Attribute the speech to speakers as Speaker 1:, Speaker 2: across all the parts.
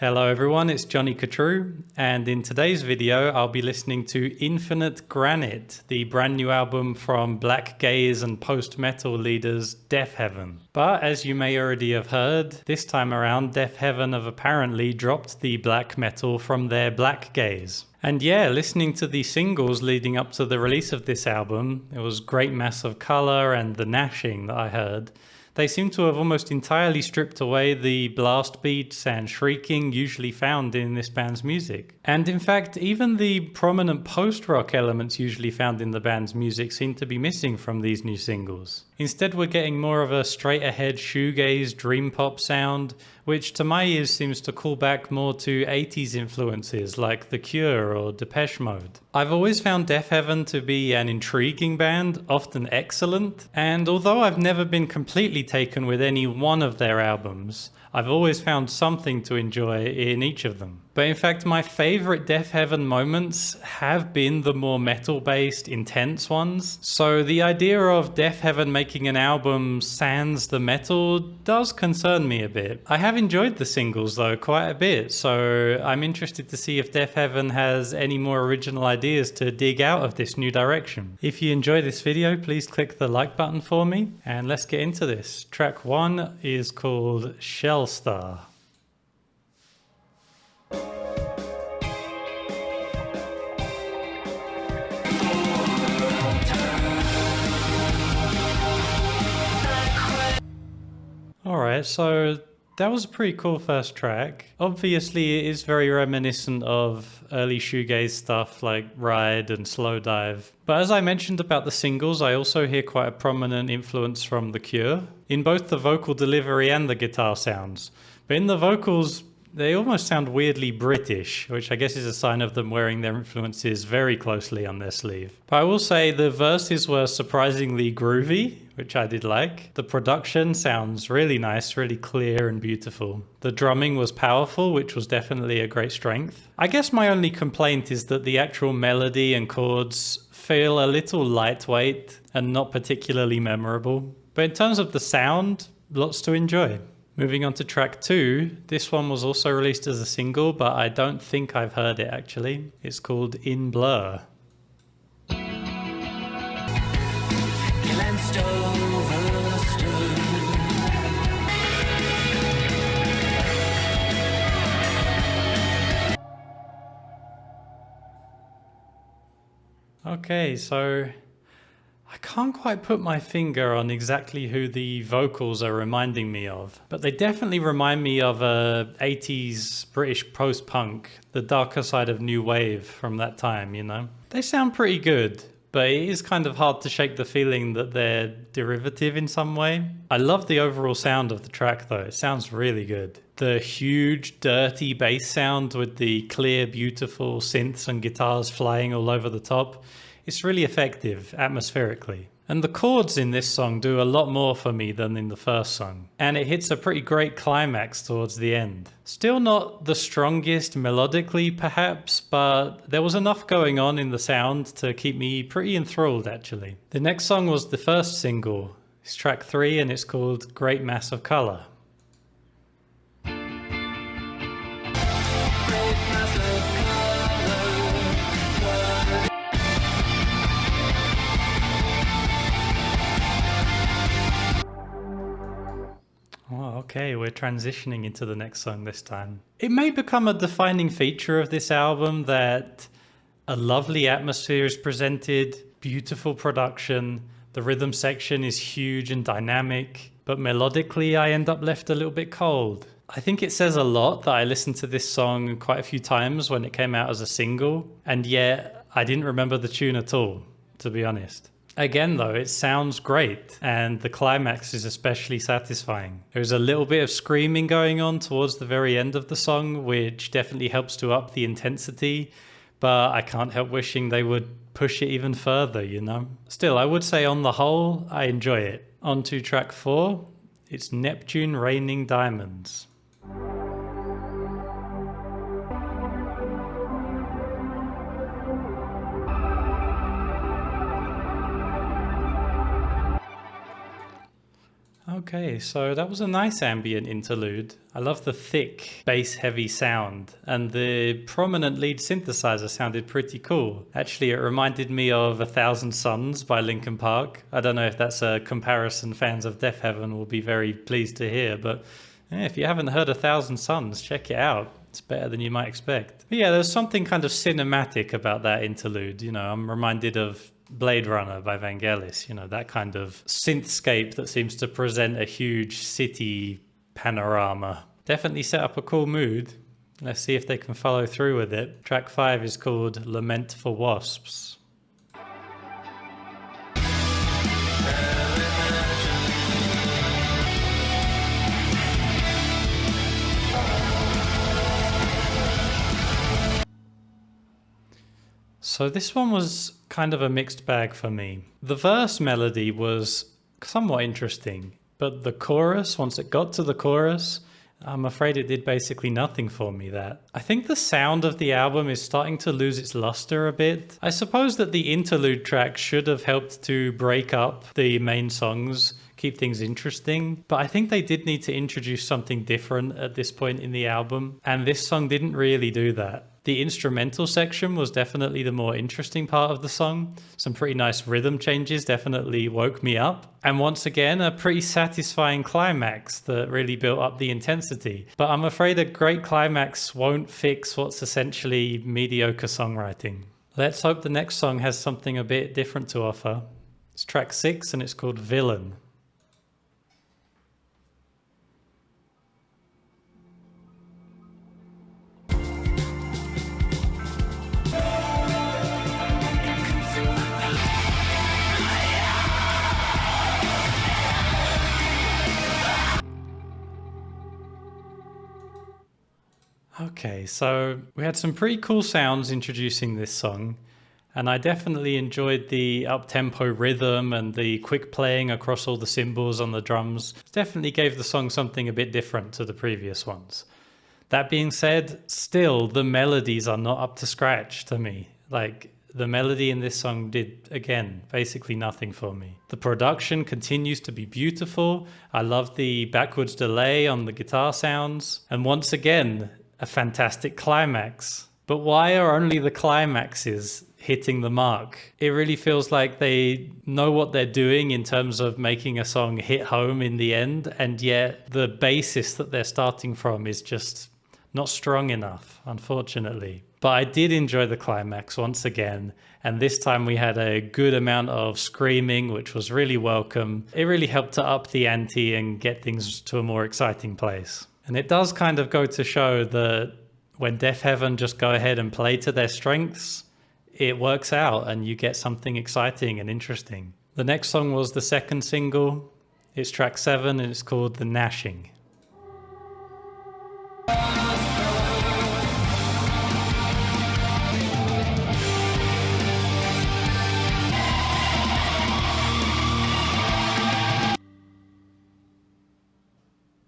Speaker 1: Hello everyone, it's 𝐒𝐻𝐻𝐸, and in today's video I'll be listening to Infinite Granite, the brand new album from blackgaze and post-metal leaders Deafheaven. But as you may already have heard, this time around Deafheaven have apparently dropped the black metal from their blackgaze. And yeah, listening to the singles leading up to the release of this album, it was Great Mass of Color and the Gnashing that I heard. They seem to have almost entirely stripped away the blast beats and shrieking usually found in this band's music. And in fact, even the prominent post-rock elements usually found in the band's music seem to be missing from these new singles. Instead, we're getting more of a straight-ahead shoegaze dream pop sound, which to my ears seems to call back more to 80s influences like The Cure or Depeche Mode. I've always found Deafheaven to be an intriguing band, often excellent, and although I've never been completely taken with any one of their albums, I've always found something to enjoy in each of them. But in fact, my favorite Deafheaven moments have been the more metal-based, intense ones. So the idea of Deafheaven making an album sans the metal does concern me a bit. I have enjoyed the singles though quite a bit, so I'm interested to see if Deafheaven has any more original ideas to dig out of this new direction. If you enjoy this video, please click the like button for me, and let's get into this. Track 1 is called Shellstar. Alright, so that was a pretty cool first track. Obviously it is very reminiscent of early shoegaze stuff like Ride and Slow Dive. But as I mentioned about the singles, I also hear quite a prominent influence from The Cure, in both the vocal delivery and the guitar sounds. But in the vocals, they almost sound weirdly British, which I guess is a sign of them wearing their influences very closely on their sleeve. But I will say the verses were surprisingly groovy, which I did like. The production sounds really nice, really clear and beautiful. The drumming was powerful, which was definitely a great strength. I guess my only complaint is that the actual melody and chords feel a little lightweight and not particularly memorable. But in terms of the sound, lots to enjoy. Moving on to track 2, this one was also released as a single, but I don't think I've heard it actually. It's called In Blur. Okay, so I can't quite put my finger on exactly who the vocals are reminding me of, but they definitely remind me of a 80s British post-punk, the darker side of new wave from that time, you know? They sound pretty good, but it is kind of hard to shake the feeling that they're derivative in some way. I love the overall sound of the track though, it sounds really good. The huge, dirty bass sound with the clear, beautiful synths and guitars flying all over the top. It's really effective, atmospherically. And the chords in this song do a lot more for me than in the first song. And it hits a pretty great climax towards the end. Still not the strongest melodically, perhaps, but there was enough going on in the sound to keep me pretty enthralled, actually. The next song was the first single. It's track 3 and it's called Great Mass of Color. Oh, okay, we're transitioning into the next song this time. It may become a defining feature of this album that a lovely atmosphere is presented, beautiful production, the rhythm section is huge and dynamic, but melodically I end up left a little bit cold. I think it says a lot that I listened to this song quite a few times when it came out as a single, and yet I didn't remember the tune at all, to be honest. Again though, it sounds great, and the climax is especially satisfying. There's a little bit of screaming going on towards the very end of the song, which definitely helps to up the intensity, but I can't help wishing they would push it even further, you know? Still, I would say on the whole, I enjoy it. On to track 4, it's Neptune Raining Diamonds. Okay, so that was a nice ambient interlude. I love the thick, bass-heavy sound, and the prominent lead synthesizer sounded pretty cool. Actually, it reminded me of 𝐼𝐴 Suns by Linkin Park. I don't know if that's a comparison fans of Deafheaven will be very pleased to hear, but if you haven't heard 𝐼𝐴 Suns, check it out. It's better than you might expect. But yeah, there's something kind of cinematic about that interlude. You know, I'm reminded of Blade Runner by Vangelis, you know, that kind of synthscape that seems to present a huge city panorama. Definitely set up a cool mood. Let's see if they can follow through with it. Track 5 is called Lament for Wasps. So this one was kind of a mixed bag for me. The verse melody was somewhat interesting, but the chorus, once it got to the chorus, I'm afraid it did basically nothing for me there. I think the sound of the album is starting to lose its luster a bit. I suppose that the interlude track should have helped to break up the main songs, keep things interesting, but I think they did need to introduce something different at this point in the album, and this song didn't really do that. The instrumental section was definitely the more interesting part of the song. Some pretty nice rhythm changes definitely woke me up. And once again, a pretty satisfying climax that really built up the intensity. But I'm afraid a great climax won't fix what's essentially mediocre songwriting. Let's hope the next song has something a bit different to offer. It's track 6 and it's called Villain. Okay, so we had some pretty cool sounds introducing this song, and I definitely enjoyed the up-tempo rhythm and the quick playing across all the cymbals on the drums. It definitely gave the song something a bit different to the previous ones. That being said, still the melodies are not up to scratch to me. Like, the melody in this song did, again, basically nothing for me. The production continues to be beautiful. I love the backwards delay on the guitar sounds. And once again, a fantastic climax. But why are only the climaxes hitting the mark? It really feels like they know what they're doing in terms of making a song hit home in the end, and yet the basis that they're starting from is just not strong enough, unfortunately. But I did enjoy the climax once again, and this time we had a good amount of screaming, which was really welcome. It really helped to up the ante and get things to a more exciting place. And it does kind of go to show that when Deafheaven just go ahead and play to their strengths, it works out and you get something exciting and interesting. The next song was the second single. It's track 7 and it's called The Gnashing.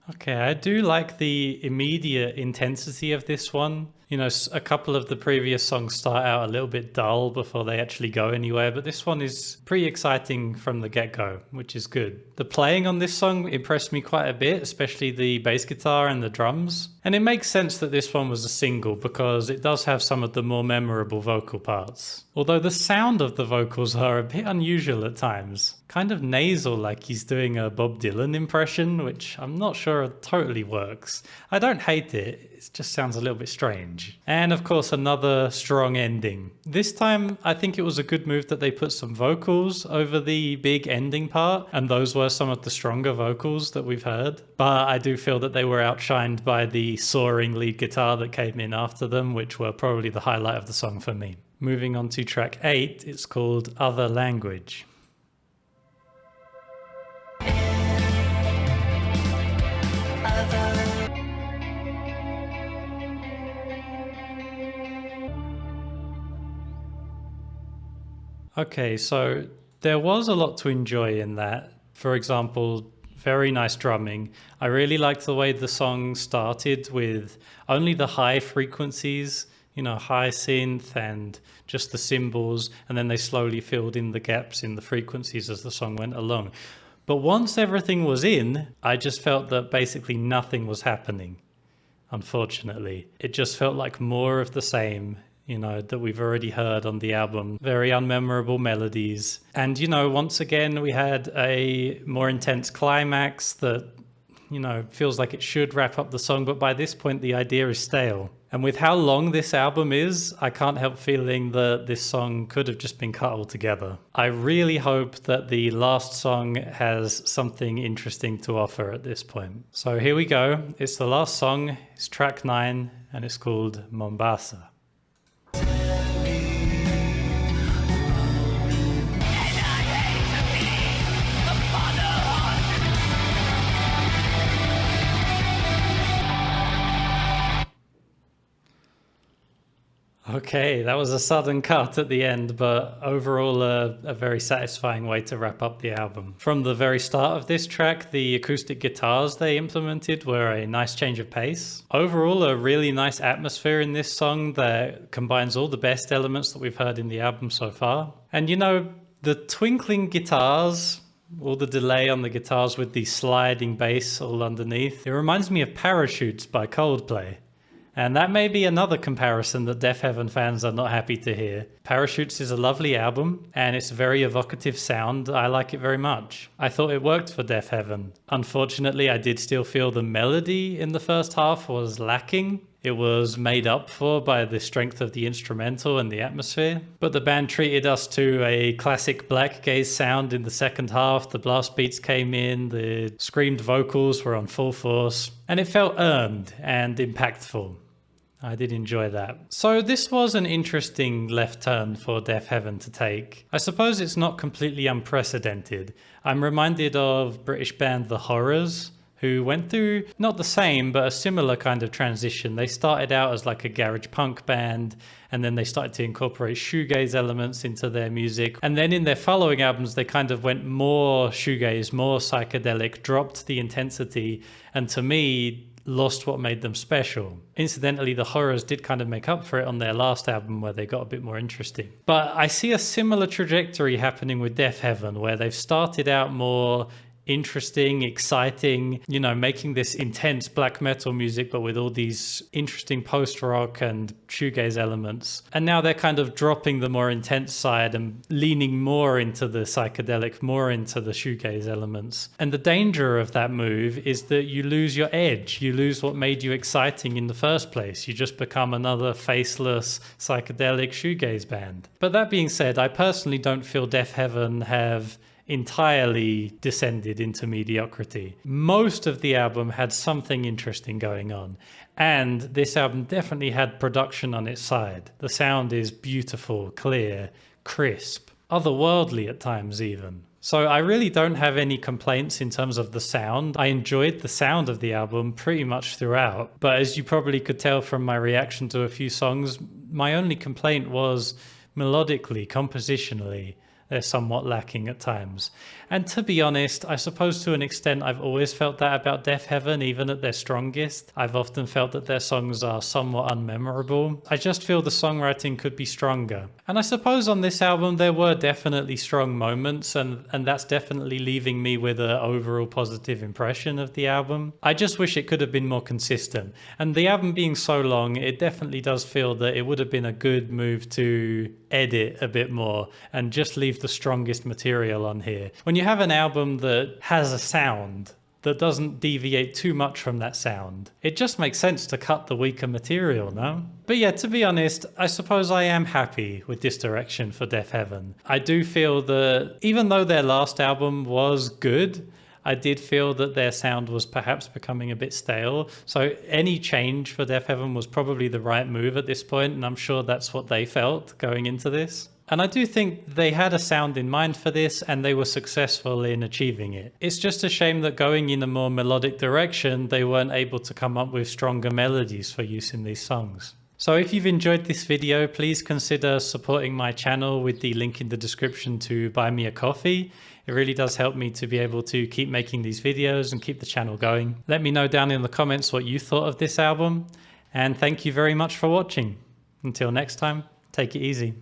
Speaker 1: Okay, I do like the immediate intensity of this one. You know, a couple of the previous songs start out a little bit dull before they actually go anywhere, but this one is pretty exciting from the get-go, which is good. The playing on this song impressed me quite a bit, especially the bass guitar and the drums. And it makes sense that this one was a single because it does have some of the more memorable vocal parts. Although the sound of the vocals are a bit unusual at times. Kind of nasal, like he's doing a Bob Dylan impression, which I'm not sure totally works. I don't hate it, it just sounds a little bit strange. And of course another strong ending. This time I think it was a good move that they put some vocals over the big ending part, and those were some of the stronger vocals that we've heard. But I do feel that they were outshined by the soaring lead guitar that came in after them, which were probably the highlight of the song for me. Moving on to track 8, it's called Other Language. Okay, so there was a lot to enjoy in that. For example, very nice drumming. I really liked the way the song started with only the high frequencies, you know, high synth and just the cymbals, and then they slowly filled in the gaps in the frequencies as the song went along. But once everything was in, I just felt that basically nothing was happening. Unfortunately, it just felt like more of the same, you know, that we've already heard on the album. Very unmemorable melodies. And, you know, once again, we had a more intense climax that, you know, feels like it should wrap up the song, but by this point, the idea is stale. And with how long this album is, I can't help feeling that this song could have just been cut altogether. I really hope that the last song has something interesting to offer at this point. So here we go. It's the last song. It's track 9, and it's called Mombasa. Okay, that was a sudden cut at the end, but overall a very satisfying way to wrap up the album. From the very start of this track, the acoustic guitars they implemented were a nice change of pace. Overall, a really nice atmosphere in this song that combines all the best elements that we've heard in the album so far. And you know, the twinkling guitars, all the delay on the guitars with the sliding bass all underneath, it reminds me of Parachutes by Coldplay. And that may be another comparison that Deafheaven fans are not happy to hear. Parachutes is a lovely album, and it's a very evocative sound. I like it very much. I thought it worked for Deafheaven. Unfortunately, I did still feel the melody in the first half was lacking. It was made up for by the strength of the instrumental and the atmosphere. But the band treated us to a classic blackgaze sound in the second half. The blast beats came in, the screamed vocals were on full force, and it felt earned and impactful. I did enjoy that. So this was an interesting left turn for Deafheaven to take. I suppose it's not completely unprecedented. I'm reminded of British band The Horrors, who went through not the same, but a similar kind of transition. They started out as like a garage punk band, and then they started to incorporate shoegaze elements into their music. And then in their following albums, they kind of went more shoegaze, more psychedelic, dropped the intensity, and to me, lost what made them special. Incidentally, The Horrors did kind of make up for it on their last album where they got a bit more interesting. But I see a similar trajectory happening with Deafheaven, where they've started out more interesting, exciting, you know, making this intense black metal music, but with all these interesting post-rock and shoegaze elements. And now they're kind of dropping the more intense side and leaning more into the psychedelic, more into the shoegaze elements. And the danger of that move is that you lose your edge. You lose what made you exciting in the first place. You just become another faceless psychedelic shoegaze band. But that being said, I personally don't feel Deafheaven have entirely descended into mediocrity. Most of the album had something interesting going on, and this album definitely had production on its side. The sound is beautiful, clear, crisp, otherworldly at times even. So I really don't have any complaints in terms of the sound. I enjoyed the sound of the album pretty much throughout, but as you probably could tell from my reaction to a few songs, my only complaint was melodically, compositionally. They're somewhat lacking at times. And to be honest, I suppose to an extent I've always felt that about Deafheaven, even at their strongest. I've often felt that their songs are somewhat unmemorable. I just feel the songwriting could be stronger. And I suppose on this album there were definitely strong moments, and that's definitely leaving me with an overall positive impression of the album. I just wish it could have been more consistent. And the album being so long, it definitely does feel that it would have been a good move to edit a bit more and just leave the strongest material on here. When you have an album that has a sound that doesn't deviate too much from that sound, it just makes sense to cut the weaker material, no? But yeah, to be honest, I suppose I am happy with this direction for Deafheaven. I do feel that even though their last album was good, I did feel that their sound was perhaps becoming a bit stale. So any change for Deafheaven was probably the right move at this point, and I'm sure that's what they felt going into this. And I do think they had a sound in mind for this, and they were successful in achieving it. It's just a shame that going in a more melodic direction, they weren't able to come up with stronger melodies for use in these songs. So if you've enjoyed this video, please consider supporting my channel with the link in the description to buy me a coffee. It really does help me to be able to keep making these videos and keep the channel going. Let me know down in the comments what you thought of this album, and thank you very much for watching. Until next time, take it easy.